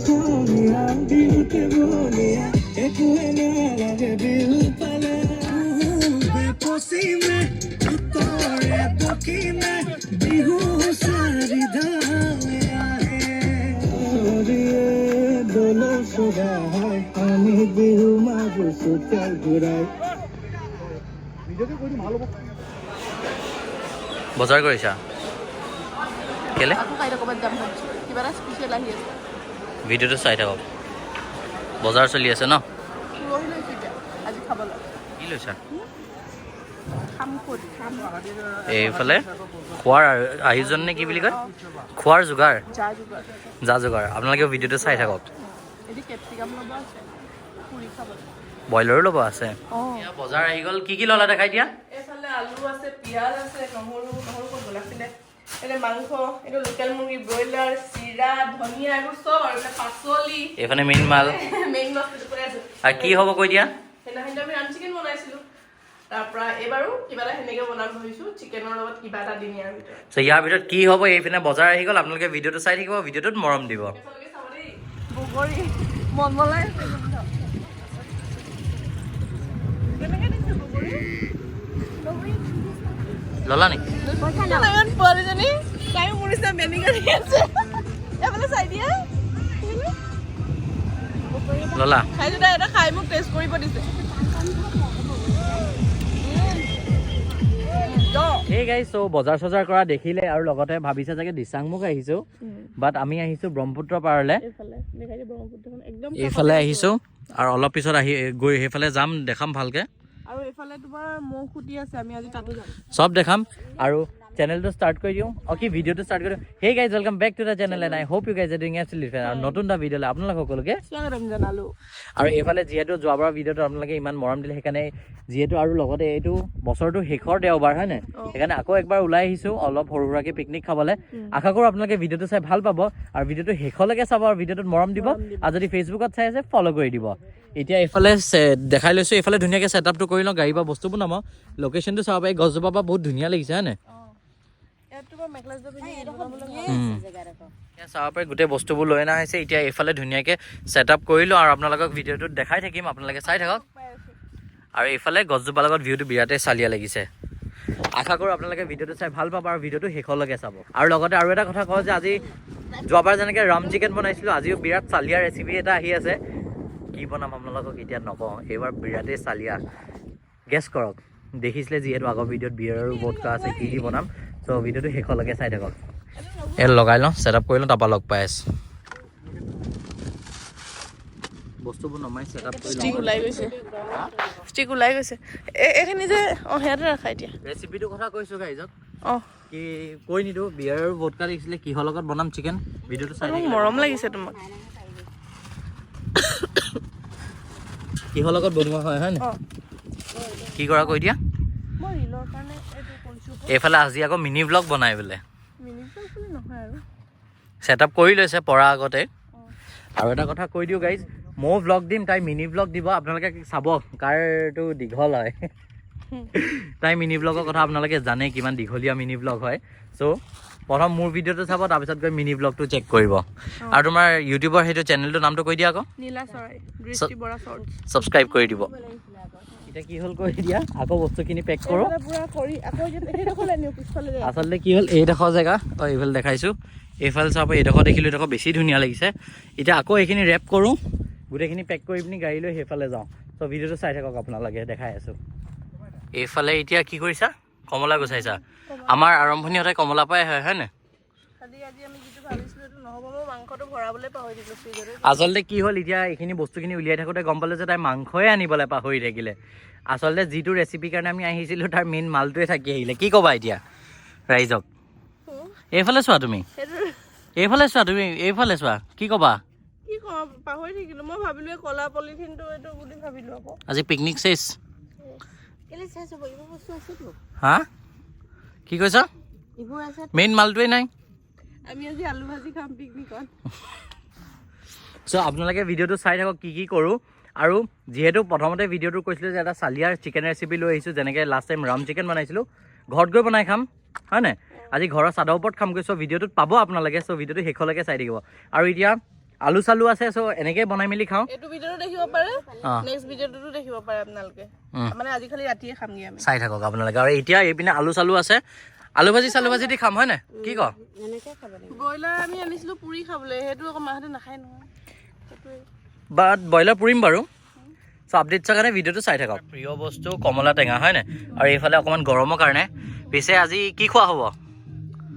অসমীয়া বিহুতে বলিয়া একোৱে নালাগে বিহু পালে পশ্চিমে উত্তৰে দক্ষিণে বিহু চাৰিধামে আহে দল চগাই আমি বিহু মাগো চোতাল ঘূৰাই বজাৰ কৰিছা কেলে ভিডিঅ'টো চাই থাকক বজাৰ চলি আছে ন কি লৈছা এইফালে খোৱাৰ আয়োজন নে কি বুলি কয় খোৱাৰ যোগাৰ যা যোগাৰ আপোনালোকে ভিডিঅ'টো চাই থাকক ব্ৰইলাৰো ল'ব আছে বজাৰ আহি গ'ল কি ল'লা দেখাই দিয়া এইফালে আলু আছে পিঁয়াজ আছে নহৰু ক'ত গ'ল আছিলে এটা মাংস এটা লোকেল মুৰ্গী ব্ৰইলাৰ চিৰা ধনিয়া এইবোৰ চব আৰু এটা পাচলি এইফালে মেইন মাল মেইন বস্তু কৰি আছো আৰু কি হ'ব কৈ দিয়া সেইদিনাখন আমি ৰাম চিকেন বনাইছিলো তাৰপৰা এইবাৰো কিবা এটা সেনেকৈ বনাম ভাবিছোঁ চিকেনৰ লগত কিবা এটা দিম ইয়াৰ ভিতৰত ইয়াৰ ভিতৰত কি হ'ব এইপিনে বজাৰ আহি গ'ল আপোনালোকে ভিডিঅ'টো চাই থাকিব ভিডিঅ'টোত মৰম দিব বগৰী মন মলাই ল'লা নেকি পোৱালীজনী তাইও মোৰ নিচিনা বেনি কাটি আছে এইফালে চাই দিয়া ল'লা খাইছো তাই এটা খাই মোক টেষ্ট কৰিব দিছে এই গাইজ চ' বজাৰ চজাৰ কৰা দেখিলে আৰু লগতে ভাবিছে চাগে দিচাংমুখ আহিছোঁ বাট আমি আহিছোঁ ব্ৰহ্মপুত্ৰ পাৰলৈ এইফালে আহিছোঁ আৰু অলপ পিছত আহি গৈ সেইফালে যাম দেখাম ভালকৈ আৰু এইফালে তোমাৰ মহ খুটি আছে আমি আজি তাতো যাম চব দেখাম আৰু চেনেলটো ষ্টাৰ্ট কৰি দিওঁ কি ভিডিঅ'টো ষ্টাৰ্ট কৰি দিওঁ hey guys welcome back to the channel and I hope you guys are doing absolutely fine আৰু নতুন এটা ভিডিঅ'লৈ আপোনালোক সকলোকে স্বাগতম জনালোঁ আৰু এইফালে যিহেতু যোৱাবাৰৰ ভিডিঅ'টো আপোনালোকে ইমান মৰম দিলে সেইকাৰণে যিহেতু আৰু লগতে এইটো বছৰটো শেষৰ দেওবাৰ হয় নাই সেইকাৰণে আকৌ একবাৰ ওলাই আহিছোঁ অলপ সৰু সুৰাকৈ পিকনিক খাবলৈ আশা কৰোঁ আপোনালোকে ভিডিঅ'টো চাই ভাল পাব আৰু ভিডিঅ'টো শেষলৈকে চাব আৰু ভিডিঅ'টোত মৰম দিব আৰু যদি ফেচবুকত চাই আছে ফ'ল' কৰি দিব এতিয়া এইফালে দেখাই লৈছোঁ এইফালে ধুনীয়াকৈ ছেটআপটো কৰি লওঁ গাড়ী বা বস্তুবোৰ নামাওঁ লোকেশ্যনটো চাব পাৰি গছজোপা পৰা বহুত ধুনীয়া লাগিছে হয় নাই চাব পাৰি গোটেই বস্তুবোৰ লৈ অনা হৈছে এতিয়া এইফালে ধুনীয়াকৈ ছেটআপ কৰিলোঁ আৰু আপোনালোকক ভিডিঅ'টোত দেখাই থাকিম আপোনালোকে চাই থাকক আৰু এইফালে গছজোপাৰ লগত ভিউটো বিৰাটেই চালিয়া লাগিছে আশা কৰোঁ আপোনালোকে ভিডিঅ'টো চাই ভাল পাব আৰু ভিডিঅ'টো শেষলৈকে চাব আৰু লগতে আৰু এটা কথা কওঁ যে আজি যোৱাবাৰ যেনেকৈ ৰাম চিকেন বনাইছিলোঁ আজিও বিৰাট চালিয়া ৰেচিপি এটা আহি আছে কি বনাম আপোনালোকক এতিয়া নকওঁ এইবাৰ বিৰাটেই চালিয়া গেছ কৰক দেখিছিলে যিহেতু আগৰ ভিডিঅ'ত বিয়েৰ আৰু ভডকা আছে কি বনাম চ' ভিডিঅ'টো শেষলৈকে চাই থাকক এই লগাই লওঁ ছেটআপ কৰি লওঁ তাৰপৰা লগ পাই আছোঁ বস্তুবোৰ নমাই ছেটআপ কৰি ষ্টিক ওলাই গৈছে এইখিনি যে সিহঁতে ৰাখাই দিয়া ৰেচিপিটোৰ কথা কৈছোঁ গাইজক অঁ কি কৈ নিদিওঁ বিয়েৰ আৰু ভডকা দেখিছিলে কিহৰ লগত বনাম চিকেন ভিডিঅ'টো চাই মোক মৰম লাগিছে তোমাক কিহৰ লগত বনোৱা হয় হয় নাই কি কৰা কৈ দিয়া মই ৰিলৰ কাৰণে এইটো কৰিছোঁ এইফালে আজি আকৌ মিনি ব্লগ বনাই বোলে মিনিমাম বুলি নহয় আৰু ছেটআপ কৰি লৈছে পৰা আগতে আৰু এটা কথা কৈ দিওঁ গাইজ ময়ো ব্লগ দিম তাই মিনি ব্লগ দিব আপোনালোকে চাব কাৰটো দীঘল হয় তাই মিনি ব্লগৰ কথা আপোনালোকে জানে কিমান দীঘলীয়া মিনি ব্লগ হয় চ' প্ৰথম মোৰ ভিডিঅ'টো চাব তাৰপিছত গৈ মিনি ব্লগটো চেক কৰিব আৰু তোমাৰ ইউটিউবৰ সেইটো চেনেলটোৰ নামটো কৈ দিয়া আকৌ নীলা চৰাই দৃষ্টি বৰা চৰ্ট ছাবস্ক্ৰাইব কৰি দিব এতিয়া কি হ'ল কৈ দিয়া আকৌ বস্তুখিনি পেক কৰোঁ আচলতে কি হ'ল এইডোখৰ জেগা এইফালে দেখাইছোঁ এইফালে চাব এইডোখৰ দেখিলোঁ এইডোখৰ বেছি ধুনীয়া লাগিছে এতিয়া আকৌ এইখিনি ৰেপ কৰোঁ গোটেইখিনি পেক কৰি পিনি গাড়ী লৈ সেইফালে যাওঁ চ' ভিডিঅ'টো চাই থাকক আপোনালোকে দেখাই আছোঁ এইফালে এতিয়া কি কৰিছা কমলা গুচাইছা আমাৰ আৰম্ভণি সদায় কমলা পাই হয় নাই আচলতে কি হ'ল এতিয়া এইখিনি বস্তুখিনি উলিয়াই থাকোঁতে গম পালোঁ যে তাই মাংসই আনিবলৈ পাহৰি থাকিলে আচলতে যিটো ৰেচিপিৰ কাৰণে আমি আহিছিলোঁ তাৰ মেইন মালটোৱে থাকি আহিলে কি ক'বা এতিয়া ৰাইজক এইফালে চোৱা তুমি এইফালে চোৱা কি ক'বা পাহৰি থাকিলোঁ মই ভাবিলোঁ কলা পলিথিনটো এইটো বুলি ভাবিলোঁ আকৌ আজি পিকনিক চেছ হা কি কৈছ মেইন মালটোৱে নাই আমি আজি আলু ভাজি খাম পিকনিকত চ' আপোনালোকে ভিডিঅ'টো চাই থাকক কি কৰোঁ আৰু যিহেতু প্ৰথমতে ভিডিঅ'টো কৈছিলোঁ যে এটা চালিয়াৰ চিকেন ৰেচিপি লৈ আহিছোঁ যেনেকৈ লাষ্ট টাইম ৰাম চিকেন বনাইছিলোঁ ঘৰত গৈ বনাই খাম হয় নাই আজি ঘৰৰ চাদৰ ওপৰত খাম গৈছোঁ ভিডিঅ'টোত পাব আপোনালোকে চ' ভিডিঅ'টো শেষলৈকে চাই থাকিব আৰু এতিয়া আলু চালু আছে চ' এনেকৈ বনাই মেলি খাওঁ এইটো ভিডিঅ'টো দেখিব পাৰে অঁ নেক্সট ভিডিঅ'টো দেখিব পাৰে আপোনালোকে মানে আজি খালি ৰাতিয়ে খামগৈ আমি চাই থাকক আপোনালোকে আৰু এতিয়া এইপিনে আলু চালু আছে আলু ভাজি দি খাম হয় নাই কি ক ব্ৰইলাৰ আমি আনিছিলোঁ পুৰি খাবলৈ সেইটো আকৌ মাহঁতে নাখায় নহয় সেইটোৱে বাট ব্ৰইলাৰ পুৰিম বাৰু চ' আপডেটছৰ কাৰণে ভিডিঅ'টো চাই থাকক প্ৰিয় বস্তু কমলা টেঙা হয় নাই আৰু এইফালে অকণমান গৰমৰ কাৰণে পিছে আজি কি খোৱা হ'ব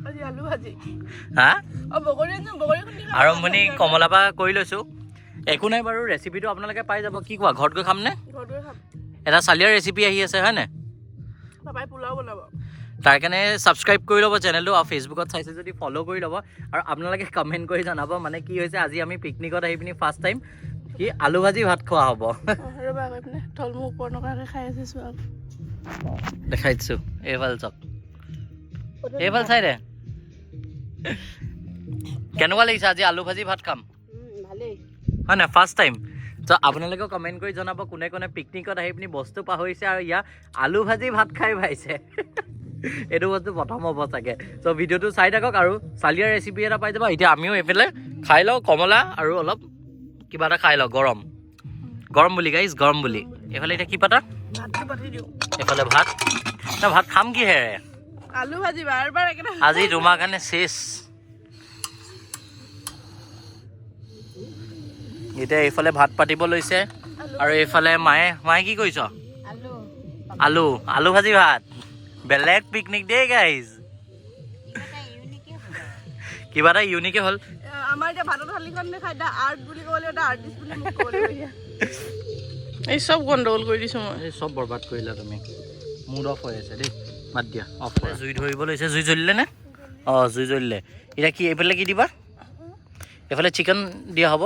আজি আলু ভাজি হা বগৰী আৰম্ভণি কমলাৰ পৰা কৰি লৈছোঁ একো নাই বাৰু ৰেচিপিটো আপোনালোকে পাই যাব কি কোৱা ঘৰত গৈ খামনে ঘৰটোৱে খাম এটা চালিয়াৰ ৰেচিপি আহি আছে হয় নাই পাপাই পোলাও বনাব তাৰ কাৰণে ছাবস্ক্ৰাইব কৰি ল'ব চেনেলটো আৰু ফেচবুকত চাইছে যদি ফ'ল' কৰি ল'ব আৰু আপোনালোকে কমেণ্ট কৰি জনাব মানে কি হৈছে আজি আমি পিকনিকত আহি পিনি ফাৰ্ষ্ট টাইম কি আলু ভাজি ভাত খোৱা হ'ব ৰ'বা গৈ পিনে থলমুল ওপৰ নকৰাকৈ খাই আছোঁ আৰু দেখাই দিছোঁ এইফাল চাওক এইফাল চাই দে কেনেকুৱা লাগিছে আজি আলু ভাজি ভাত খাম ভালেই হয় নাই ফাৰ্ষ্ট টাইম ত' আপোনালোকেও কমেণ্ট কৰি জনাব কোনে কোনে পিকনিকত আহি পিনি বস্তু পাহৰিছে আৰু ইয়াৰ আলু ভাজি ভাত খাই পাইছে এইটো বস্তু প্ৰথম হ'ব চাগে চ' ভিডিঅ'টো চাই থাকক আৰু চালিয়াৰ ৰেচিপি এটা পাই যাব এতিয়া আমিও এইফালে খাই লওঁ কমলা আৰু অলপ কিবা এটা খাই লওঁ গৰম বুলি গাইজ গৰম বুলি এইফালে এতিয়া কি পাতা ভাতটো পাতি দিওঁ এইফালে ভাত ভাত খাম কিহেৰে আলু ভাজি বাৰ বাৰ একেটা আজি তোমাৰ কাৰণে চেচ এতিয়া এইফালে ভাত পাতিব লৈছে আৰু এইফালে মায়ে কি কৰিছ আলু ভাজি ভাত বেলেগ পিকনিক দেই গাইজ কিবা এটা ইউনিকে হ'ল আমাৰ এতিয়া ভাতৰ থালিখন দেখাই এতিয়া আৰ্ট বুলি ক'বলৈ এটা আৰ্টিষ্ট বুলি মোক ক'বলৈ এই চব গণ্ডগোল কৰি দিছোঁ মই এই চব বৰবাদ কৰিলা তুমি মুড অফ হৈ আছে দেই বাদ দিয়া অফ জুই ধৰিব লৈছে জুই জ্বলিলে নে অঁ জুই জ্বলিলে এতিয়া কি এইফালে কি দিবা এইফালে চিকেন দিয়া হ'ব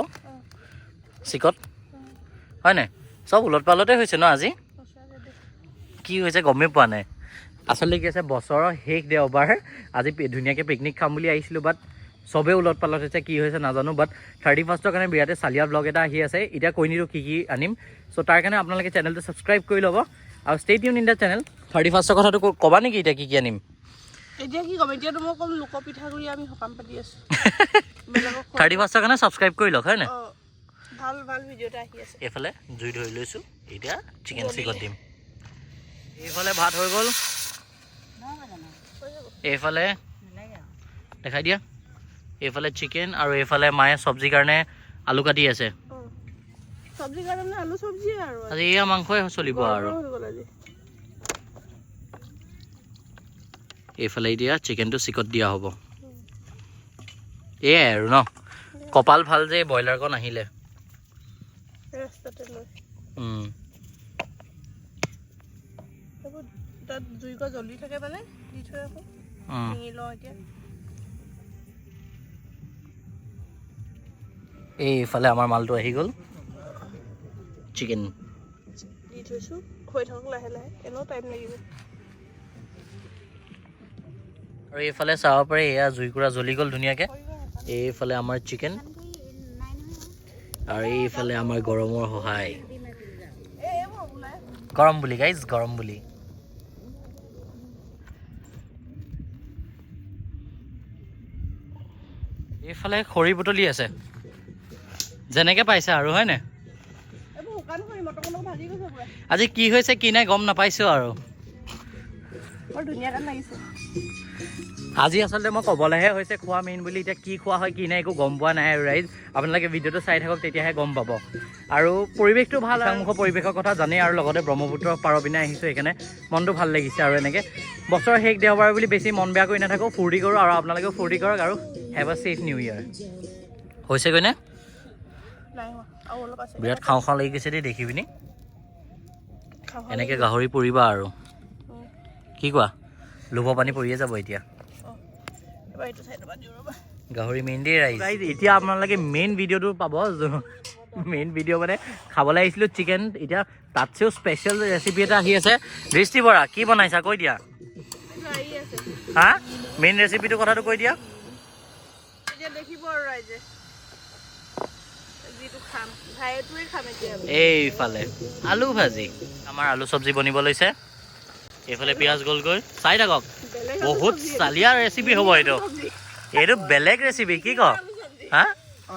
চিকত হয় নাই চব ওলট পালতে হৈছে ন আজি কি হৈছে গমেই পোৱা নাই আচলতে কি আছে বছৰৰ শেষ দেওবাৰ আজি ধুনীয়াকৈ পিকনিক খাম বুলি আহিছিলোঁ বাট চবেই ওলট পালত হৈছে কি হৈছে নাজানো বাট 31ৰ কাৰণে বিৰাটে চালিয়া ব্লগ এটা আহি আছে এতিয়া কৈ নিদিওঁ কি আনিম চ' তাৰ কাৰণে আপোনালোকে চেনেলটো ছাবস্ক্ৰাইব কৰি ল'ব আৰু stay tuned in the channel 31ৰ কথাটো ক'বা নেকি এতিয়া কি আনিম এতিয়া কি ক'ম এতিয়াতো মই ক'ম লোক পিঠাগুৰি আমি সকাম পাতি আছোঁ 31ৰ কাৰণে ছাবস্ক্ৰাইব কৰি লওক হয় নাই ভাল ভাল ভিডিঅ' এটা আহি আছে এইফালে জুই ধৰি লৈছোঁ এতিয়া চিকেন চিকত দিম এইফালে ভাত হৈ গ'ল এইফালে দেখাই দিয়া এইফালে চিকেন আৰু এইফালে মায়ে চব্জিৰ কাৰণে আলু কাটি আছে চব্জিৰ কাৰণে আলু চব্জি আৰু আজি এয়া মাংসই চলিব আৰু এইফালে এতিয়া চিকেনটো চিকত দিয়া হ'ব এয়াই আৰু ন কপাল ভাল যে ব্ৰইলাৰকণ আহিলে ৰাস্তাতে লৈ তাত জুইক জ্বলি থাকে মানে দি থৈ আকৌ ভাঙি লওঁ এতিয়া এইফালে আমাৰ মালটো আহি গ'ল চিকেন দি থৈছোঁ হৈ থাকক লাহে লাহে এনেও টাইম লাগিব আৰু এইফালে চাব পাৰি এয়া জুইকুৰা জ্বলি গ'ল ধুনীয়াকৈ এইফালে আমাৰ চিকেন আৰু এইফালে আমাৰ গৰমৰ সহায় গৰম বুলি গাইজ গৰম বুলি এইফালে খৰি বুটলি আছে যেনেকৈ পাইছে আৰু হয়নে আজি কি হৈছে কি নাই গম নাপাইছোঁ আৰু আজি আচলতে মই ক'বলৈহে হৈছে খোৱা মেইন বুলি এতিয়া কি খোৱা হয় কি নাই একো গম পোৱা নাই আৰু ৰাইজ আপোনালোকে ভিডিঅ'টো চাই থাকক তেতিয়াহে গম পাব আৰু পৰিৱেশটো ভাল মুখৰ পৰিৱেশৰ কথা জানেই আৰু লগতে ব্ৰহ্মপুত্ৰৰ পাৰৰ পিনে আহিছোঁ সেইকাৰণে মনটো ভাল লাগিছে আৰু এনেকৈ বছৰৰ শেষ দেওবাৰ বুলি বেছি মন বেয়া কৰি নাথাকোঁ ফূৰ্তি কৰোঁ আৰু আপোনালোকেও ফূৰ্তি কৰক আৰু হেভ আ ছেফ নিউ ইয়েৰ হৈছেগৈ নে বিৰাট খাওঁ খাওঁ লাগি গৈছে দেই দেখি পিনি এনেকৈ গাহৰি পুৰিবা আৰু কি কোৱা লোভ পানী পৰিয়ে যাব এতিয়া গাহৰি মেইন দেই ৰাইজ এতিয়া আপোনালোকে মেইন ভিডিঅ'টো পাব মেইন ভিডিঅ' মানে খাবলৈ আহিছিলোঁ চিকেন এতিয়া তাতছেও স্পেচিয়েল ৰেচিপি এটা আহি আছে দৃষ্টি বৰা কি বনাইছা কৈ দিয়া হা মেইন ৰেচিপিটোৰ কথাটো কৈ দিয়া এইফালে আলু ভাজি আমাৰ আলু চব্জি বনিব লৈছে এইফালে পিঁয়াজ গ'লগৈ চাই থাকক বহুত চালিয়া ৰেচিপি হ'ব এইটো বেলেগ ৰেচিপি কি ক হা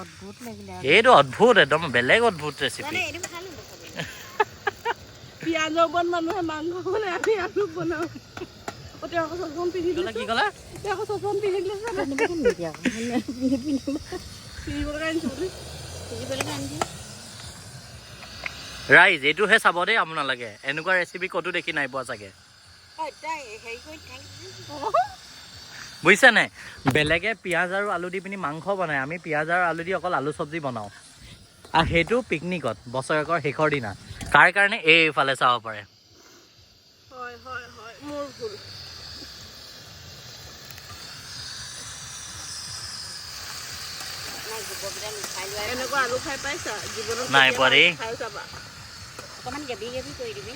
অদ্ভুত লাগিলে এইটো অদ্ভুত একদম বেলেগ অদ্ভুত ৰেচিপি পিঁয়াজৰ ওপৰত মানুহে মাংস বনাই আমি আলু বনাওঁ তেওঁ আকৌ চচপন পিন্ধি দিলে কি ক'লা তেওঁ আকৌ চচপন পিন্ধি দিলে পিন্ধিবলৈ আনিছোঁ বুলি ৰাইজ এইটোহে চাব দেই আপোনালোকে এনেকুৱা ৰেচিপি ক'তো দেখি নাই পোৱা চাগে বুজিছে নাই বেলেগে পিঁয়াজ আৰু আলু দি পিনি মাংস বনায় আমি পিঁয়াজ আৰু আলু দি অকল আলু চব্জি বনাওঁ আৰু সেইটো পিকনিকত বছৰেকৰ শেষৰ দিনা তাৰ কাৰণে এইফালে চাব পাৰে হয় হয় হয় মোৰ ভুল এনেকুৱা আলু খাই পাইছা জীৱনত নাই পোৱা দেই খাই চাবা অকণমান গেবি গেবি কৰি দিবি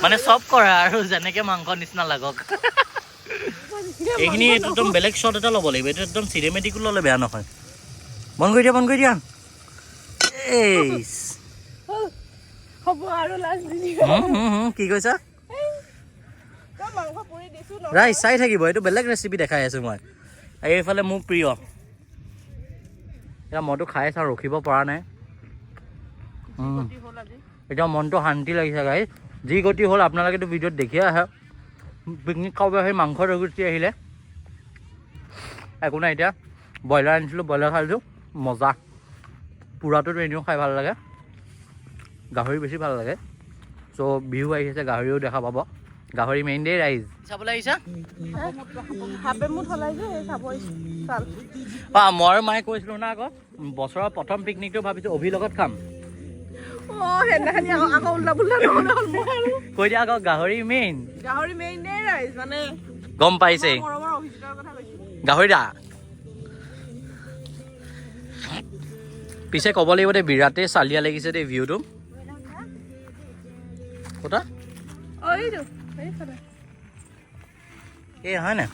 মানে চব কৰা আৰু যেনেকে মাংস নিচিনা লাগক এইখিনি একদম বেলেগ শ্বট এটা ল'ব লাগিব এইটো একদম চিনেমেটিকো ল'লে বেয়া নহয় বন্ধ কৰি দিয়া হ'ব আৰু লাষ্ট দি কি কৈছা মাংস পুৰি দিছো ৰাইজ চাই থাকিব এইটো বেলেগ ৰেচিপি দেখাই আছো মই এইফালে মোৰ প্ৰিয় এতিয়া মইতো খাই চাওঁ ৰখিব পৰা নাই এতিয়া মনটো শান্তি লাগিছে গাই যি গতি হ'ল আপোনালোকেতো ভিডিঅ'ত দেখিয়ে আহে পিকনিক খাব সেই মাংসৰ গুচি আহিলে একো নাই এতিয়া ব্ৰইলাৰ আনিছিলোঁ ব্ৰইলাৰ খাইছোঁ মজা পোৰাটোতো এনেও খাই ভাল লাগে গাহৰি বেছি ভাল লাগে চ' বিহু আহিছে গাহৰিও দেখা পাব গাহৰি মেইন দেই ৰাইজ চাবলৈ আহিছা মই মায়ে কৈছিলোঁ না আকৌ বছৰৰ প্ৰথম পিকনিকটো ভাবিছোঁ অভিৰ লগত খাম কৈ দিয়া আকৌ গাহৰি মেইন মানে গম পাইছে গাহৰি দা পিছে ক'ব লাগিব দেই বিৰাটেই চালিয়া লাগিছে দেই ভিউটো ক'তা এই হয় না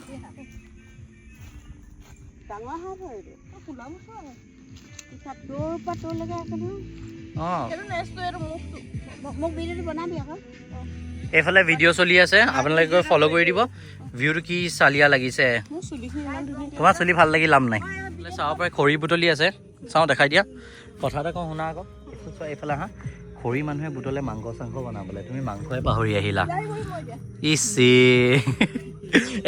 ডাঙৰ সাপ হয় এইটো ফুলা মুখৰ তোৰ পৰা তোৰলৈকে আছে নহয় মোক ভিডিঅ'টো বনাবি আকৌ এইফালে ভিডিঅ' চলি আছে আপোনালোকে গৈ ফ'ল' কৰি দিব ভিউটো কি চালিয়া লাগিছে তোমাৰ চুলি ভাল লাগি লাভ নাই চাব পাৰে খৰি বুটলি আছে চাওঁ দেখাই দিয়া কথা এটা কওঁ শুনা আকৌ এইফালে আহা খৰি মানুহে বুটলে মাংস চাংস বনাবলৈ তুমি মাংসই পাহৰি আহিলা ইচি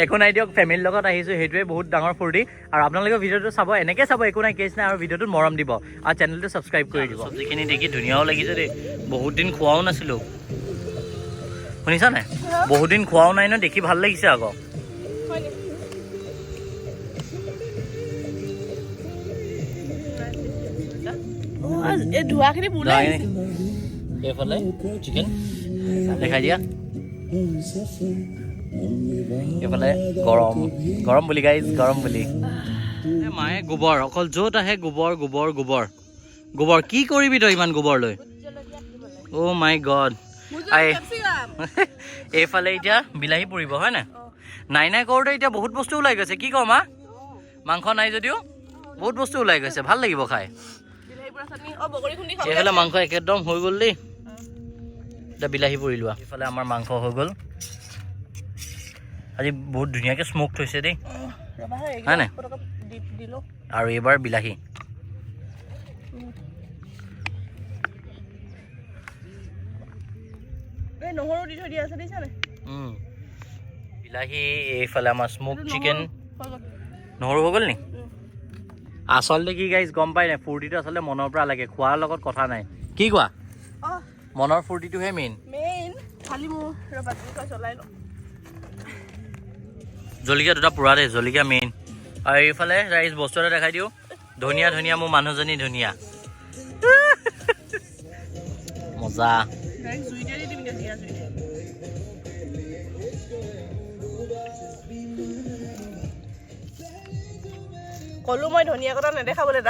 একো নাই দিয়ক ফেমিলিৰ লগত আহিছোঁ সেইটোৱে বহুত ডাঙৰ ফূৰ্তি আৰু আপোনালোকে ভিডিঅ'টো চাব এনেকৈ চাব একো নাই কেছ নাই আৰু ভিডিঅ'টোত মৰম দিব আৰু চেনেলটো ছাবস্ক্ৰাইব কৰি দিব চব্জিখিনি দেখি ধুনীয়াও লাগিছে দেই বহুত দিন খোৱাও নাছিলোঁ শুনিছা নাই বহুত দিন খোৱাও নাই ন দেখি ভাল লাগিছে আকৌ এইফালে চিকেন দেখাই দিয়া এইফালে গৰম গৰম বুলি গাইজ গৰম বুলি মায়ে গোবৰ অকল য'ত আহে গোবৰ গোবৰ গোবৰ গোবৰ কি কৰিবি তই ইমান গোবৰ লৈ অ' মাই গড এইফালে এতিয়া বিলাহী পৰিব হয় নাই নাই কৰোঁতে এতিয়া বহুত বস্তু ওলাই গৈছে কি কওঁ মা মাংস নাই যদিও বহুত বস্তু ওলাই গৈছে ভাল লাগিব খাই এইফালে মাংস একদম হৈ গ'ল দেই এতিয়া বিলাহী পৰি লোৱা এইফালে আমাৰ মাংস হৈ গ'ল আজি বহুত ধুনীয়াকৈ স্মোক থৈছে দেই হয় নাই আৰু এইবাৰ বিলাহী বিলাহী এইফালে আমাৰ স্মোক চিকেন নহৰু হৈ গ'ল নি আচলতে কি গাইজ গম পাই নাই ফূৰ্তিটো আচলতে মনৰ পৰা লাগে খোৱাৰ লগত কথা নাই কি কোৱা মনৰ ফূৰ্তিটোহে মেইন জলকীয়া দুটা পুৰা দেই জলকীয়া মেইন আৰু এইফালে ৰাইজ বস্তু এটা দেখাই দিওঁ ধনিয়া ধনিয়া মোৰ মানুহজনী ধুনীয়া মজা কলো মই ধনিয়া কটা নেদেখাবলৈ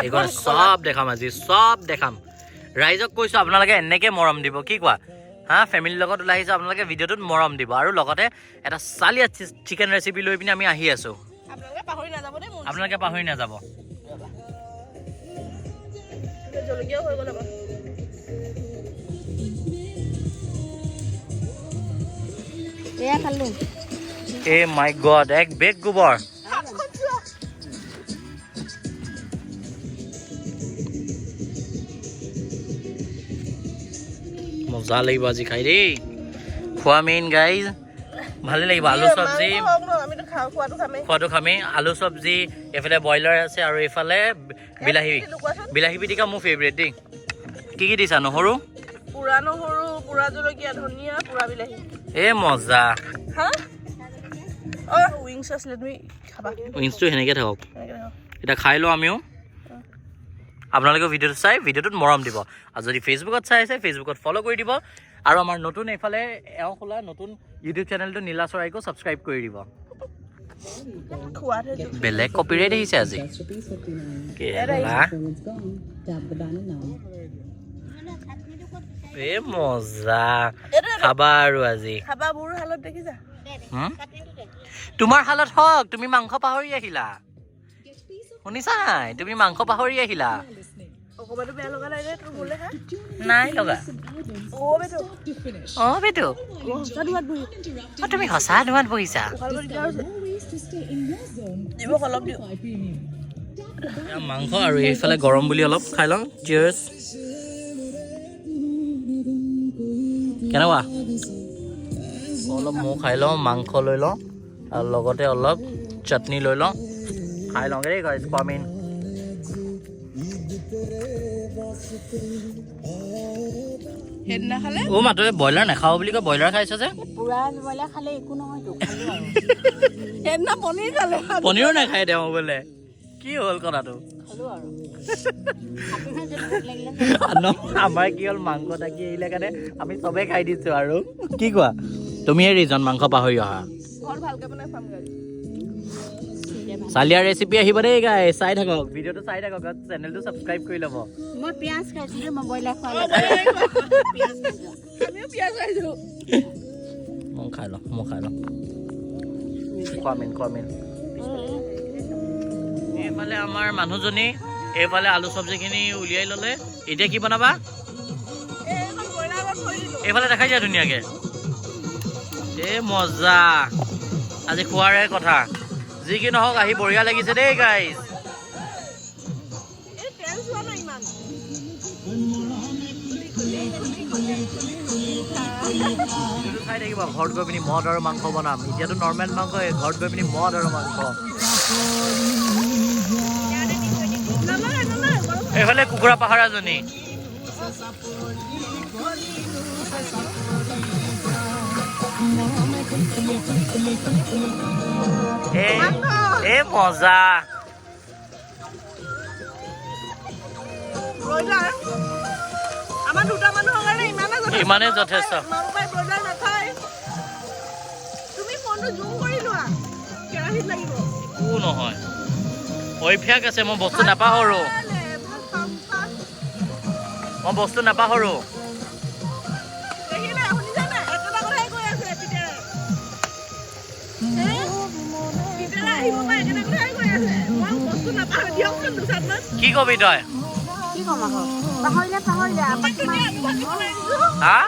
এইখন চব দেখাম আজি চব দেখাম ৰাইজক কৈছোঁ আপোনালোকে এনেকৈ মৰম দিব কি কোৱা হা ফেমিলিৰ লগত ওলাই আহিছোঁ আপোনালোকে ভিডিঅ'টোত মৰম দিব আৰু লগতে এটা চালিয়া চিকেন ৰেচিপি লৈ পিনি আমি আহি আছোঁ আপোনালোকে পাহৰি নাযাব এয়া খালোঁ এ মাই গড এক বেগ গোবৰ মজা লাগিব আজি খাই দেই খোৱা মেইন গাইজ ভালে লাগিব আলু চব্জি খোৱাটো খামেই আলু চব্জি এইফালে ব্ৰইলাৰ আছে আৰু এইফালে বিলাহী পিটিকা মোৰ ফেভৰেট দেই কি কি দিছা নহৰু পুৰা নহৰু পুৰা জলকীয়া ধনিয়া পুৰা বিলাহী এ মজা হা উইংছ আছিলে তুমি খাবা উইংছটো সেনেকৈ থাকক এতিয়া খাই লওঁ আমিও আপোনালোকে ভিডিঅ'টো চাই ভিডিঅ'টোত মৰম দিব আৰু যদি ফেচবুকত চাই আছে ফেচবুকত ফ'ল' কৰি দিব আৰু আমাৰ নতুন এইফালে এওঁ খোলা নতুন ইউটিউব চেনেলটো নীলা চৰাইকো ছাবস্ক্ৰাইব কৰি দিব বেলেগ কপিৰাইট আহিছে আজি এ মজা খাবা আৰু আজি খাবা মোৰ হালত দেখিছা তোমাৰ হালত হওক তুমি মাংস পাহৰি আহিলা শুনিছা নাই তুমি মাংস পাহৰি আহিলা অকমানো বেয়া লগা নাই নে তোৰ মোলে হা নাই লগা অ বেটো তুমি সঁচা ধোঁৱাত বহিছা মাংস আৰু এইফালে গৰম বুলি অলপ খাই লওঁ চিয়াৰ্ছ কেনেকুৱা অলপ মৌ খাই লওঁ মাংস লৈ লওঁ আৰু লগতে অলপ চাটনি লৈ লওঁ খাই লওঁগে দেই গাইজ কমেন সেইদিনা খালে অ' মাত্ৰ ব্ৰইলাৰ নাখাওঁ বুলি কয় ব্ৰইলাৰ খাইছ যে পুৰা ব্ৰইলাৰ খালে একো নহয়তো সেইদিনা পনীৰ খালে পনীৰো নাখায় তেওঁ বোলে কি হ'ল কথাটো আমাৰ কি হ'ল মাংস থাকি আহিলে কাৰণে আমি চবেই খাই দিছো আৰু কি কোৱা তুমিয়ে ৰিজন মাংস পাহৰি অহা ঘৰ ভালকে বনাই খাম গাড়ী চালিয়া ৰেচিপি আহিব দেই গাই চাই থাকক ভিডিঅ'টো চাই থাকক চেনেলটো ছাবস্ক্ৰাইব কৰি ল'ব মই পিঁয়াজ খাইছিলোঁ মই ব্ৰইলাৰ খোৱা আমিও পিঁয়াজ খাইছোঁ মই খাই লওঁ খোৱামেন এইফালে আমাৰ মানুহজনী এইফালে আলু চব্জিখিনি উলিয়াই ল'লে এতিয়া কি বনাবা এইফালে দেখাই যায় ধুনীয়াকৈ এ মজা আজি খোৱাৰে কথা যি কি নহওক আহি বঢ়িয়া লাগিছে দেই গাইজ খাই থাকিব ঘৰত গৈ পিনি মদ আৰু মাংস বনাম এতিয়াতো নৰ্মেল মাংস ঘৰত গৈ পিনি মদ আৰু মাংস এইফালে কুকুৰা পাহাৰাজনী এ মজা আমাৰ দুটা মানুহৰ কাৰণে ইমানেই যথেষ্ট ব্ৰইলাৰ নাখায় তুমি ফোনটো জুম কৰি লোৱা কেৰাহীত লাগিব একো নহয় অভ্যাস আছে মই বস্তু নাপাহৰো কি কবি তই কি ক'ম আকৌ পাহৰিলে হা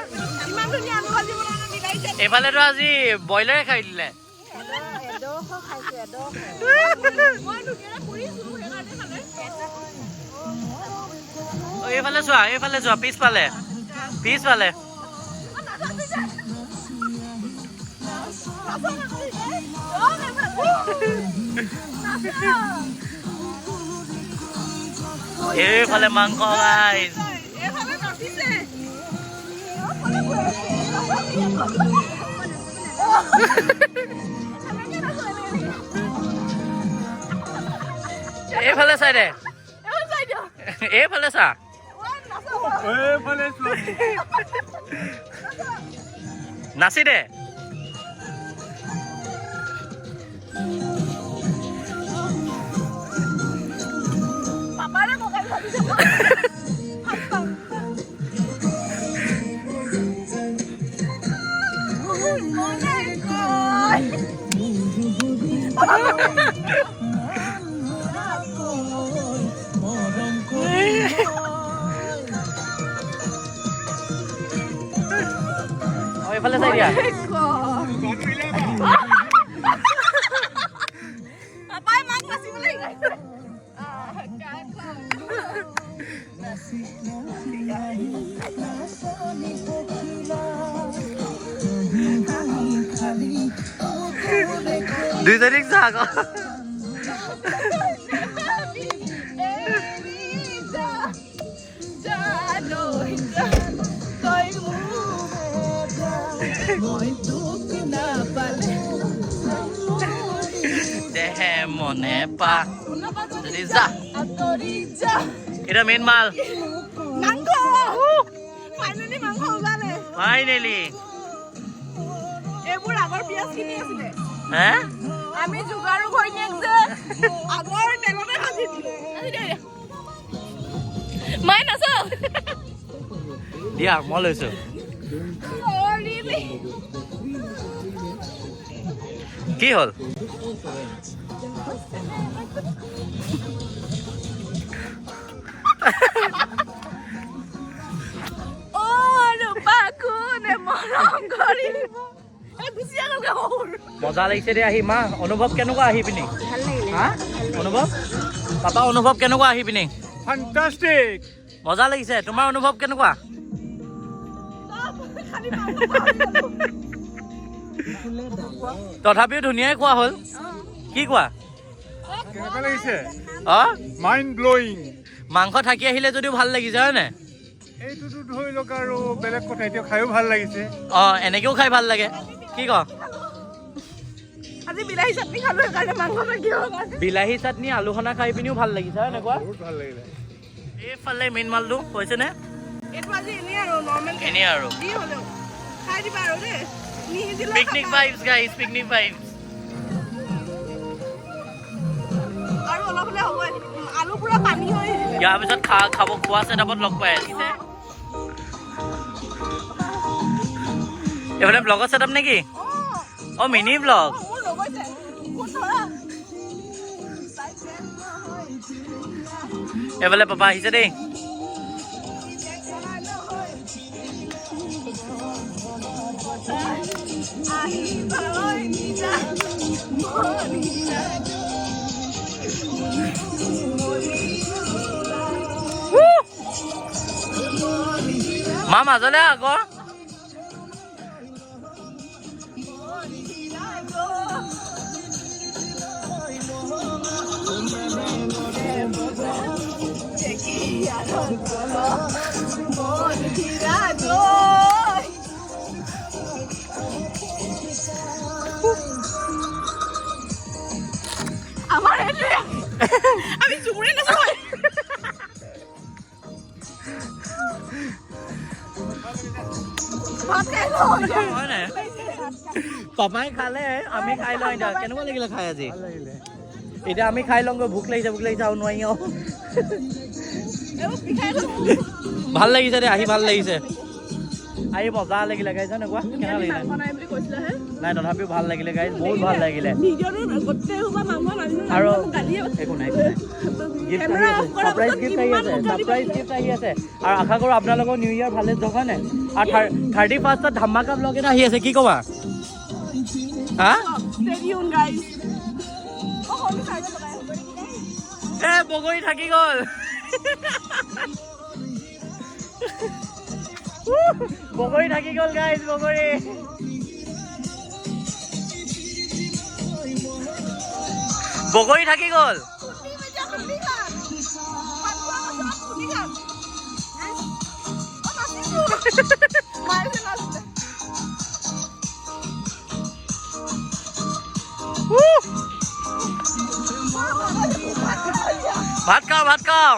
এইফালেতো আজি ব্ৰইলাৰে খাই দিলে এইফালে চোৱা পিছফালে এইফালে মাংস গাইজ এইফালে চাই দে এইফালে চা নাচি দে এইফালে চাই দিয়া পাপাই মাক নাচিবলৈ শিকাইছে দুইজনীক চা আকৌ দেহে মনে পা যদি যা এটা মেইন মাল ফাইনেলি এইবোৰ আগৰ পিয়াজ কিনি আছিলে হে আমি যোগাৰো ঘৈণীয়েক যে আগৰ তেলতে ভাজি দিলো মাই নাচ দিয়া মই লৈছো কি হ'ল মজা লাগিছে দে আহি মা অনুভৱ কেনেকুৱা আহি পিনি অনুভৱ পাপা অনুভৱ কেনেকুৱা আহি পিনি ফ্যান্টাস্টিক মজা লাগিছে তোমাৰ অনুভৱ কেনেকুৱা তথাপিও ধুনীয়াই খোৱা হ'ল কি কোৱা কেনেকুৱা লাগিছে অ মাইন্ড ব্লোয়িং মাংস থাকি আহিলে যদিও ভাল লাগিছে হয় নে এইটোতো ধৰি লওক আৰু বেলেগ কথা এতিয়া খায়ো ভাল লাগিছে অ এনেকেও খাই ভাল লাগে কি ক আজি বিলাহী চাটনি খালো সেইকাৰণে মাংস থাকি হ'ল বিলাহী চাটনি আলু সনা খাই পিনিও ভাল লাগিছে হয় নে কোৱা বহুত ভাল লাগিলে এইফালে মেইন মালটো হৈছে নে এইটো আজি এনেই আৰু নৰ্মেল এনেই আৰু যি হ'লেও খাই দিবা আৰু দেই নিহিদিলে picnic vibes guys picnic vibes আৰু অলপ হ'লে হ'ব আলু পুৰা পানী হৈ আহিলে ইয়াৰ পিছত খাব খোৱা ছেটআপত লগ পাই আছে এইফালে ব্লগৰ ছেটআপ নেকি অ মিনি ব্লগ মোৰ লগতে কোন ধৰা এইফালে পাপা আহিছে দেই মা মাজলে আকৌ আমাৰ আমি জুমুৰি নাচাওঁ পাপাই খালে আমি খাই লওঁ এতিয়া কেনেকুৱা লাগিলে খাই আজি এতিয়া আমি খাই লওঁ ভোক লাগিছে আৰু নোৱাৰি আৰু ভাল লাগিছে দে আহি ভাল লাগিছে আহি মজা লাগিলে গাইজ এনেকুৱা কেনেকুৱা লাগিলে নাই তথাপিও ভাল লাগিলে গাইজ বহুত ভাল লাগিলে আৰু একো নাই গিফ্ট আহি আছে ছাৰপ্ৰাইজ গিফ্ট আহি আছে আৰু আশা কৰোঁ আপোনালোকৰ নিউ ইয়েৰ ভালে যাওক হয় নাই আৰু 31st ধামাকা ব্লগ এটা আহি আছে কি ক'বা হা এ বগৰী থাকি গ'ল বগৰী থাকি গ'ল গাইজ বগৰী থাকি গ'ল ভাত খাওঁ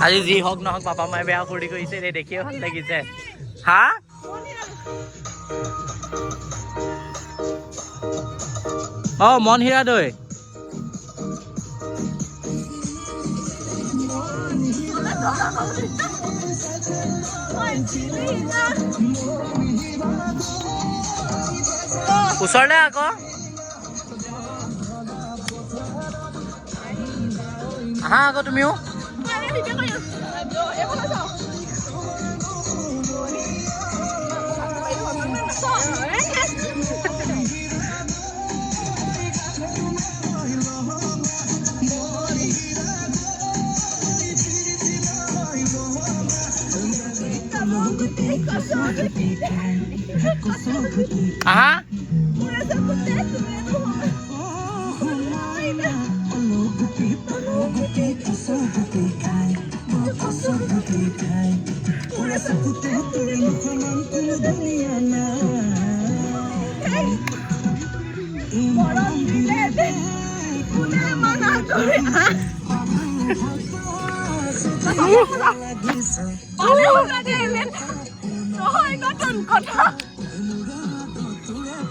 আজি যি হওক নহওক পাপা মায়ে বেয়া ফূৰ্তি কৰিছে দে দেখিয়ে ভাল লাগিছে হা অ মন হীৰা দৈ ওচৰলে আকৌ আহা আকৌ তুমিও আহা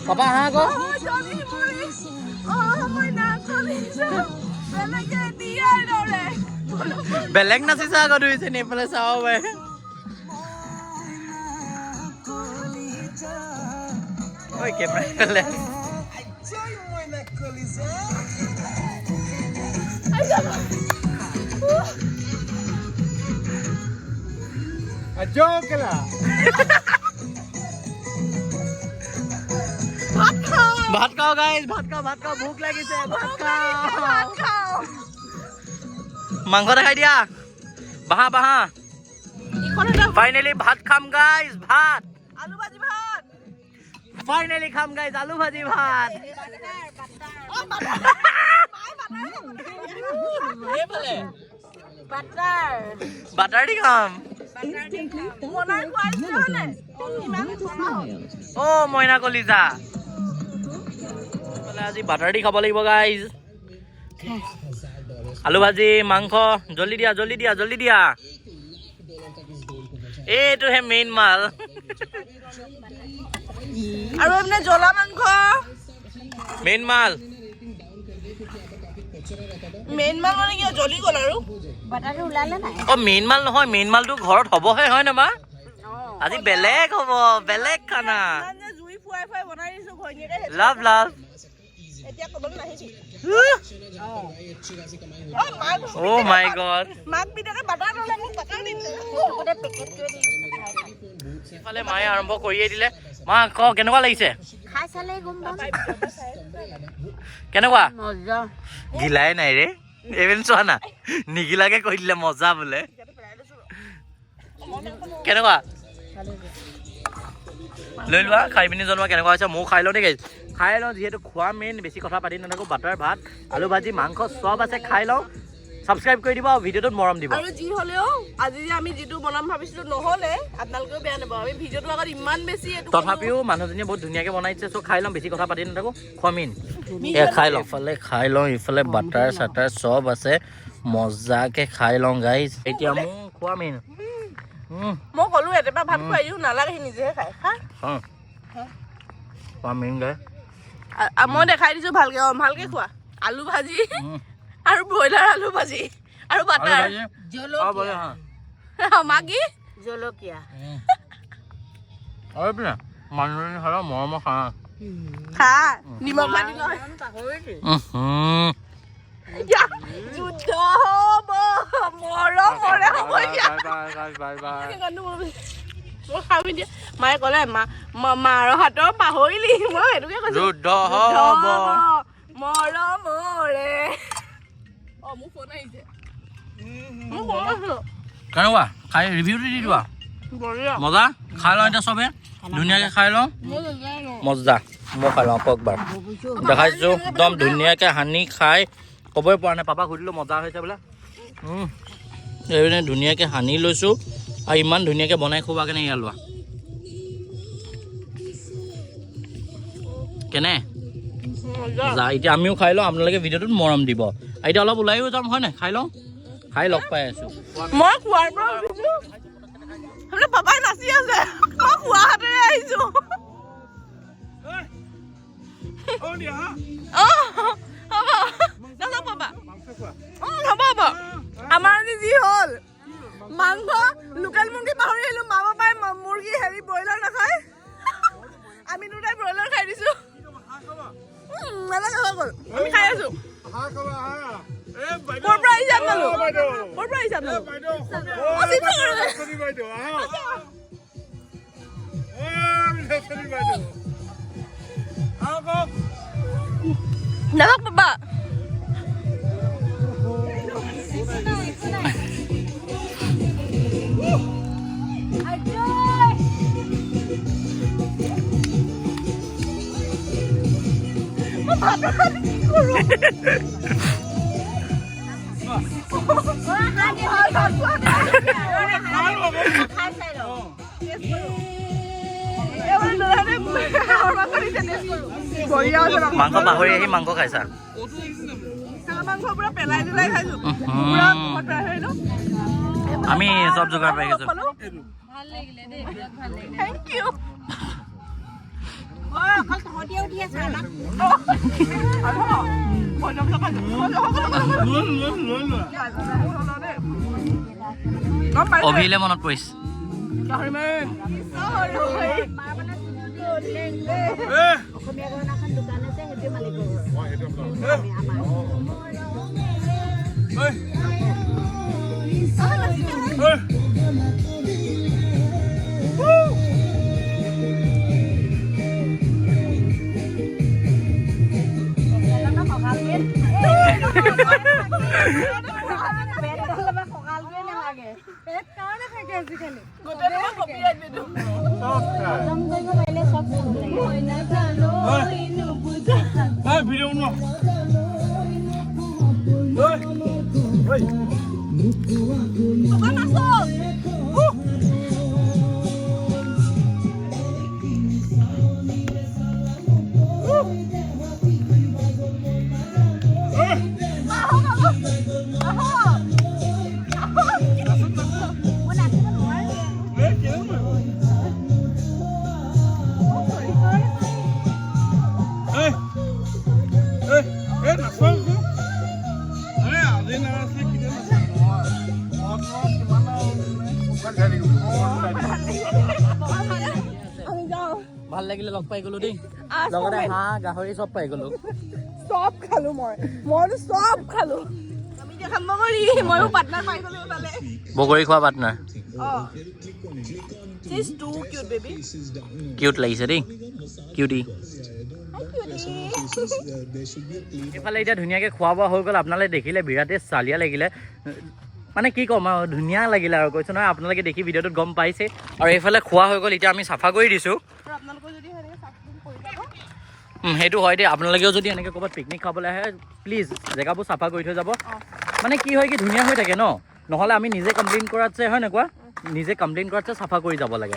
পাপা আহা আকৌ বেলেগ নাচিছা আকৌ ধৰিছে এইফালে চাব পাৰে ঐ কেমেৰা ভাত খাও গাইজ ভাত খাও ভোক লাগিছে ভাত খাও মাংস দেখাই দিয়া বাহা ফাইনেলি ভাত খাম গাইজ ভাত আলু ভাজি ভাত ফাইনেলি খাম গাইজ আলু ভাজি ভাত বাটাৰ দি খাম অ মইনা কলিজা আজি বাটাৰ দি খাব লাগিব গাইজ আলু ভাজি মাংস জলদি দিয়া এইটোহে মেইন মাল আৰু এপিনে জ্বলা মাংস মেইন মাল মানে কি জ্বলি গ'ল আৰু অ মেইন মাল নহয় মেইন মালটো ঘৰত হ'বহে হয় না মা আজি বেলেগ হ'ব বেলেগ খানা জুই ফুৱাই ফুৱাই বনাই দিছো ঘৈণীয়েকে লাভ এতিয়া ক'বলৈ নাহিবি ও মাই গড মাক বিটাকে বাটাৰ ল'লে মোক বাটাৰ দিছে ইফালে মায়ে আৰম্ভ কৰিয়ে দিলে মা ক কেনেকুৱা লাগিছে কেনেকুৱা গিলাই নাই ৰে এইবেন চোৱা না নিগিলাকে কৈ দিলে মজা বোলে কেনেকুৱা লৈ লোৱা খাই পিনি জনোৱা কেনেকুৱা হৈছে ময়ো খাই লওঁ দেই খাই লওঁ যিহেতু খোৱা মেইন বেছি কথা পাতি নাথাকোঁ বাটাৰ ভাত আলু ভাজি মাংস চব আছে খাই লওঁ সাবস্ক্ৰাইব কৰি দিব আৰু ভিডিওটোত মৰম দিব আৰু যি হলেও আজি যে আমি যেটো বনাম ভাবিছিলো নহলে আপোনালোকেও বেয়া নাপাব আমি ভিডিওটো আগত ইমান বেছি এটো তথাপিও মানুহজনীয়ে বহুত ধুনীয়াকে বনাইছে সো খাই লম বেছি কথা পাতি নাথাকো খমিন এ খাই লম ইফালে খাই লম ইফালে বাটাৰ সাটাৰ সব আছে মজাকে খাই লম গাইজ এতিয়া মু খমিন মই কলো এতেবা ভাত খুৱাইও নালাগে নিজে খাই হা খমিন গাই মই দেখাই দিছো ভালকে খোৱা আলু ভাজি আৰু ব্ৰইলাৰ আলু ভাজি আৰু বাটাৰ জলকীয়া মাগি জলকীয়া আৰু পিনা মানুহজনী হলা মৰম খা নিমখ পাতি লয় যুদ্ধ হ'ব মৰম হ'ব মায়ে ক'লে মাৰ হাতৰ পাহৰিলি মই সেইটোকে কৈছো যুদ্ধ হ'ব মৰমৰে মোৰ ফোন আহিছে কেনেকুৱা খাই ৰিভিউটো দি দিবা মজা খাই লওঁ এতিয়া চবে ধুনীয়াকৈ খাই লওঁ মজা মই খাই লওঁ একবাৰ দেখাইছোঁ একদম ধুনীয়াকৈ সানি খাই ক'বই পৰা নাই পাপাক সুধিলোঁ মজা হৈছে বোলে এইপিনে ধুনীয়াকৈ সানি লৈছোঁ আৰু ইমান ধুনীয়াকৈ বনাই খুওৱা কেনে এয়া লোৱা কেনে যা এতিয়া আমিও খাই লওঁ আপোনালোকে ভিডিঅ'টোত মৰম দিব এতিয়া অলপ ওলাইও যাম হয় নাই খাই লওঁ খাই লগ পাই আছোঁ মই খোৱাৰ পৰা উঠিছোঁ আপোনাৰ পাপাই নাচি আছে মই খোৱা হাতেৰে আহিছোঁ হ'ব আমাৰ আজি যি হ'ল মাংস লোকেল মুৰ্গী পাহৰি আহিলোঁ মা পাপাই মুৰ্গী হেৰি ব্ৰইলাৰ নাখায় আমি দুটাই ব্ৰইলাৰ খাই দিছোঁ নালাগে হৈ গ'ল আমি খাই আছোঁ ক'ৰ পৰা আহিছে নালাগ পাপা মাংস পাহৰি আহি মাংস খাইছা মাংস পুৰা পেলাই দিলাই খাইছো পুৰা মুখত পেলাই থৈলো আমি চব যোগাৰ পাই গৈছো ভাল লাগিলে দেই ভাল লাগিলে থেংক ইউ অকল তহঁতিয়ে উঠি আছা আমাক অভিলে মনত পৰিছে অসমীয়া গহনাখন দোকান আছে সেইটোৱে মালিকৰ ভাল লাগিলে লগ পাই গলো দেই লগতে হাঁহ গাহৰি চব পাই গলো চব খালো মইতো চব খালো আমি যে খাম বগৰী মইও পাৰ্টনাৰ পাই গলো তালে বগৰী খোৱা partner She's too cute, baby. Cute লাগিছে দেই কিউটি এইফালে এতিয়া ধুনীয়াকৈ খোৱা বোৱা হৈ গ'ল আপোনালোকে দেখিলে বিৰাটেই চালিয়া লাগিলে মানে কি ক'ম আৰু ধুনীয়া লাগিলে আৰু কৈছোঁ নহয় আপোনালোকে দেখি ভিডিঅ'টোত গম পাইছে আৰু এইফালে খোৱা হৈ গ'ল এতিয়া আমি চাফা কৰি দিছোঁ সেইটো হয় দেই আপোনালোকেও যদি এনেকৈ ক'ৰবাত পিকনিক খাবলৈ আহে প্লিজ জেগাবোৰ চাফা কৰি থৈ যাব মানে কি হয় কি ধুনীয়া হৈ থাকে ন নহ'লে আমি নিজে কমপ্লেইন কৰাতছে হয় এনেকুৱা নিজে কমপ্লেইন কৰাতছে চাফা কৰি যাব লাগে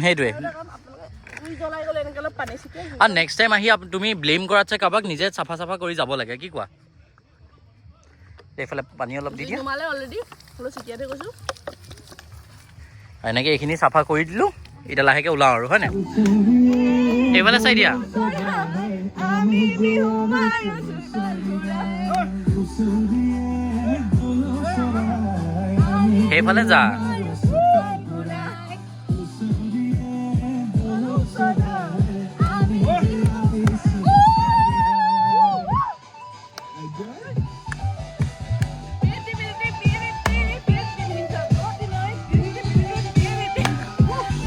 সেইটোৱে আৰু নেক্সট টাইম আহি তুমি ব্লেম কৰাতছে কাৰোবাক নিজে চাফা কৰি যাব লাগে কি কোৱা এইফালে পানী অলপ দি দিয়া এনেকৈ এইখিনি চাফা কৰি দিলোঁ এতিয়া লাহেকৈ ওলাওঁ আৰু হয় নাই এইফালে চাই দিয়া সেইফালে যা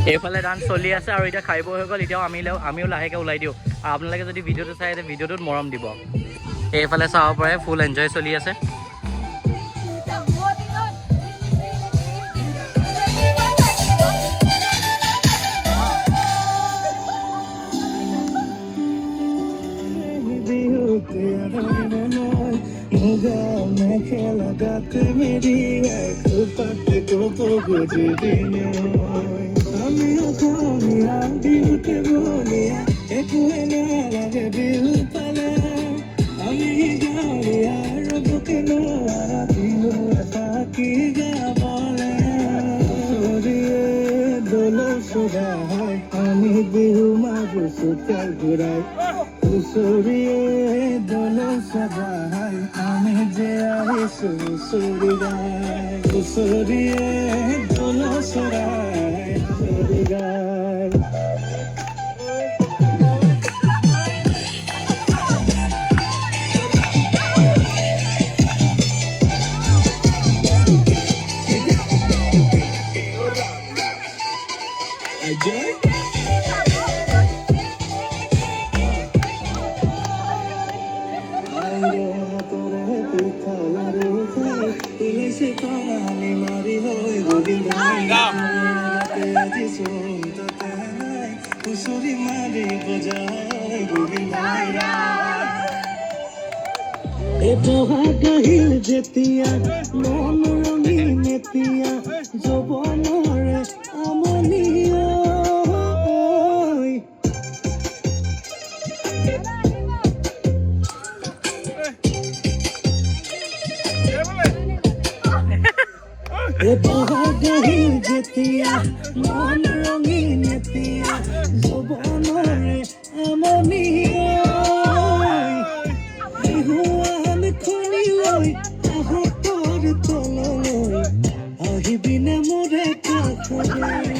এইফালে ডান্স চলি আছে আৰু এতিয়া খাই বৈ হৈ গ'ল এতিয়াও আমিও লাহেকৈ ওলাই দিওঁ আৰু আপোনালোকে যদি ভিডিঅ'টো চাই ভিডিঅ'টোত মৰম দিব এইফালে চাব পাৰে ফুল এনজয় চলি আছে হুঁচৰি মাৰি বজাই গোবিন্দাই এই বহাগ আহিল যেতিয়া মন ৰঙীন এতিয়া যৌৱনৰে আমনি বহাগ আহিল যেতিয়া মন ৰঙীন এতিয়া যৌৱনৰে আমনি বিহুৱান খুলি লৈ আহো তোৰ তললৈ আহিবিনে মোৰে কাষলৈ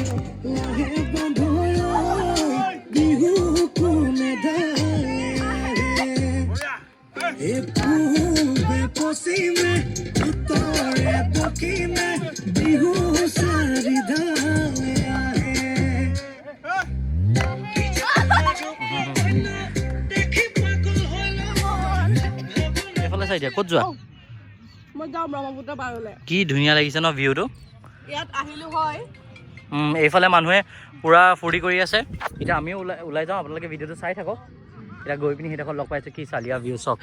লাহে বান্ধৈ বিহু কোনে ডালে পূবে পশ্চিমে উত্তৰে দক্ষিণে বিহু চাৰিধালে আহে দেখি পাগল হলো এইফালে চাই দিয়া ক'ত যোৱা মই যাওঁ ব্ৰহ্মপুত্ৰ পাৰলৈ কি ধুনীয়া লাগিছে ন ভিউটো ইয়াত আহিলো হয় এইফালে মানুহে পূৰা ফূৰ্তি কৰি আছে এতিয়া আমিও ওলাই যাওঁ আপোনালোকে ভিডিঅ'টো চাই থাকক এতিয়া গৈ পিনি সেইডোখৰ লগ পাইছোঁ কি চালিয়া ভিউ চাওক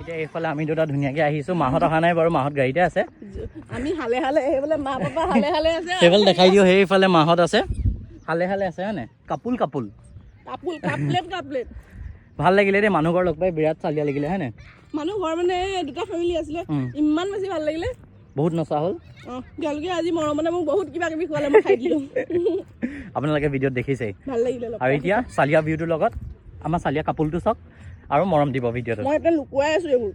এতিয়া এইফালে আমি দুটা ধুনীয়াকৈ আহিছোঁ মাহঁত অহা নাই বাৰু মাহঁত গাড়ীতে আছে আমি হালে হালে সেইফালে মা পাপা হালে হালে আছে সেইফালে দেখাই দিওঁ সেইফালে মাহঁত আছে হালে হালে আছে হয়নে কাপোল কাপোল কাপলেট ভাল লাগিলে দেই মানুহ ঘৰ লগ পাই বিৰাট চালিয়া লাগিলে হয়নে মানুহ ঘৰ মানে দুটা ফেমিলি আছিলে ইমান বেছি ভাল লাগিলে বহুত নচা হ'ল তেওঁলোকে আজি মৰমতে মোক বহুত কিবা কিবি খোৱালে মই খাই দিলোঁ আপোনালোকে ভিডিঅ'ত দেখিছেই ভাল লাগিলে আৰু এতিয়া চালিয়া ভিউটোৰ লগত আমাৰ চালিয়া কাপোলটো চাওক আৰু মৰম দিব ভিডিঅ'টো মই এতিয়া লুকুৱাই আছোঁ এইবোৰ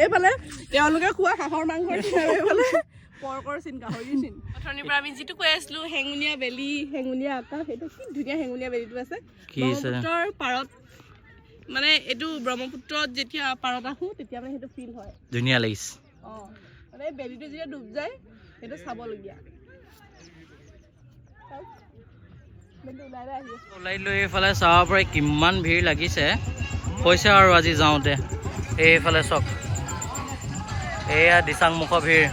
এইফালে তেওঁলোকে খোৱা হাঁহৰ মাংসৰ এইফালে পৰ্কৰ চিন গাহৰিৰ চিন অথনিৰ পৰা আমি যিটো কৈ আছিলোঁ হেঙুনীয়া বেলি হেঙুনীয়া আকাশ সেইটো কি ধুনীয়া হেঙুনীয়া বেলিটো আছে ব্ৰহ্মপুত্ৰৰ পাৰত মানে এইটো ব্ৰহ্মপুত্ৰত যেতিয়া পাৰত আহোঁ তেতিয়া মানে সেইটো ফিল হয় ধুনীয়া লাগিছে অঁ মানে বেলিটো যেতিয়া ডুব যায় সেইটো চাবলগীয়া ওলাই লৈ এইফালে চাব পাৰে কিমান ভিৰ লাগিছে হৈছে আৰু আজি যাওঁতে এইফালে চাওক এয়া দিচাংমুখৰ ভিৰ